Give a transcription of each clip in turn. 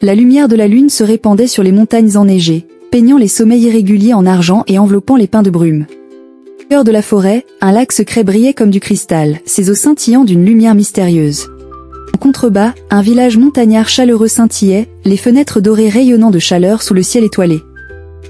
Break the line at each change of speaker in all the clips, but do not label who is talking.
La lumière de la lune se répandait sur les montagnes enneigées, peignant les sommets irréguliers en argent et enveloppant les pins de brume. Au cœur de la forêt, un lac secret brillait comme du cristal, ses eaux scintillant d'une lumière mystérieuse. En contrebas, un village montagnard chaleureux scintillait, les fenêtres dorées rayonnant de chaleur sous le ciel étoilé.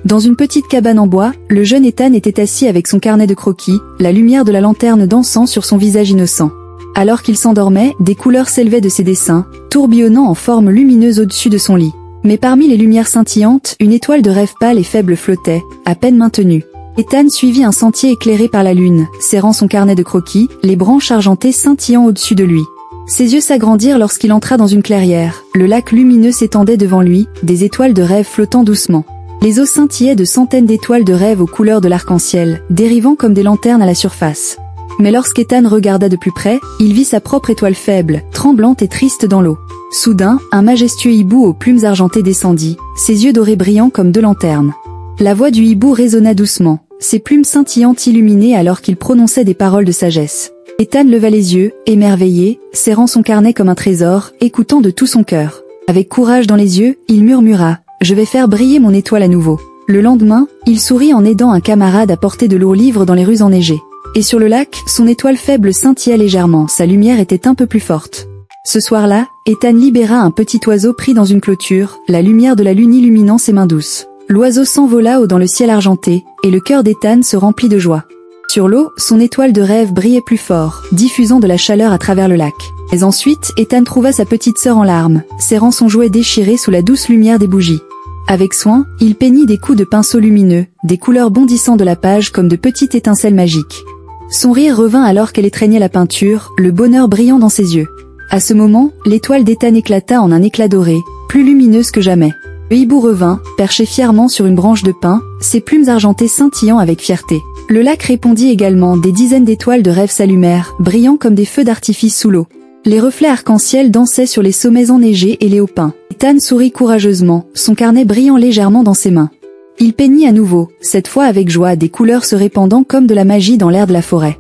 Dans une petite cabane en bois, le jeune Ethan était assis avec son carnet de croquis, la lumière de la lanterne dansant sur son visage innocent. Alors qu'il s'endormait, des couleurs s'élevaient de ses dessins, tourbillonnant en forme lumineuse au-dessus de son lit. Mais parmi les lumières scintillantes, une étoile de rêve pâle et faible flottait, à peine maintenue. Ethan suivit un sentier éclairé par la lune, serrant son carnet de croquis, les branches argentées scintillant au-dessus de lui. Ses yeux s'agrandirent lorsqu'il entra dans une clairière. Le lac lumineux s'étendait devant lui, des étoiles de rêve flottant doucement. Les eaux scintillaient de centaines d'étoiles de rêve aux couleurs de l'arc-en-ciel, dérivant comme des lanternes à la surface. Mais lorsqu'Ethan regarda de plus près, il vit sa propre étoile faible, tremblante et triste dans l'eau. Soudain, un majestueux hibou aux plumes argentées descendit, ses yeux dorés brillants comme deux lanternes. La voix du hibou résonna doucement, ses plumes scintillantes illuminées alors qu'il prononçait des paroles de sagesse. Ethan leva les yeux, émerveillé, serrant son carnet comme un trésor, écoutant de tout son cœur. Avec courage dans les yeux, il murmura « Je vais faire briller mon étoile à nouveau ». Le lendemain, il sourit en aidant un camarade à porter de lourds livres dans les rues enneigées. Et sur le lac, son étoile faible scintillait légèrement, sa lumière était un peu plus forte. Ce soir-là, Ethan libéra un petit oiseau pris dans une clôture, la lumière de la lune illuminant ses mains douces. L'oiseau s'envola haut dans le ciel argenté, et le cœur d'Ethan se remplit de joie. Sur l'eau, son étoile de rêve brillait plus fort, diffusant de la chaleur à travers le lac. Mais ensuite, Ethan trouva sa petite sœur en larmes, serrant son jouet déchiré sous la douce lumière des bougies. Avec soin, il peignit des coups de pinceau lumineux, des couleurs bondissant de la page comme de petites étincelles magiques. Son rire revint alors qu'elle étreignait la peinture, le bonheur brillant dans ses yeux. À ce moment, l'étoile d'Ethan éclata en un éclat doré, plus lumineuse que jamais. Le hibou revint, perché fièrement sur une branche de pin, ses plumes argentées scintillant avec fierté. Le lac répondit également, des dizaines d'étoiles de rêve s'allumèrent, brillant comme des feux d'artifice sous l'eau. Les reflets arc-en-ciel dansaient sur les sommets enneigés et les hauts pins. Ethan sourit courageusement, son carnet brillant légèrement dans ses mains. Il peignit à nouveau, cette fois avec joie, des couleurs se répandant comme de la magie dans l'air de la forêt.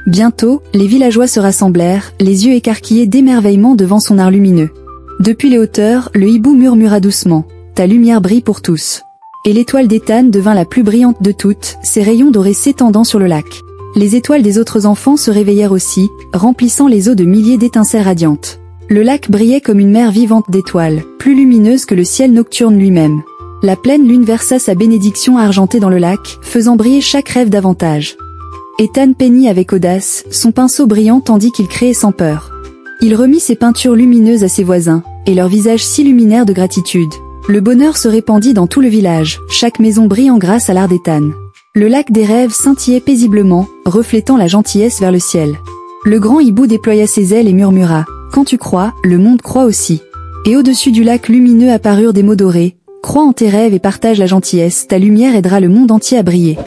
Bientôt, les villageois se rassemblèrent, les yeux écarquillés d'émerveillement devant son art lumineux. Depuis les hauteurs, le hibou murmura doucement « Ta lumière brille pour tous ». Et l'étoile d'Ethan devint la plus brillante de toutes, ses rayons dorés s'étendant sur le lac. Les étoiles des autres enfants se réveillèrent aussi, remplissant les eaux de milliers d'étincelles radiantes. Le lac brillait comme une mer vivante d'étoiles, plus lumineuse que le ciel nocturne lui-même. La pleine lune versa sa bénédiction argentée dans le lac, faisant briller chaque rêve davantage. Ethan peignit avec audace, son pinceau brillant tandis qu'il créait sans peur. Il remit ses peintures lumineuses à ses voisins, et leurs visages s'illuminèrent de gratitude. Le bonheur se répandit dans tout le village, chaque maison brillant grâce à l'art d'Ethan. Le lac des rêves scintillait paisiblement, reflétant la gentillesse vers le ciel. Le grand hibou déploya ses ailes et murmura « Quand tu crois, le monde croit aussi ». Et au-dessus du lac lumineux apparurent des mots dorés « Crois en tes rêves et partage la gentillesse, ta lumière aidera le monde entier à briller ».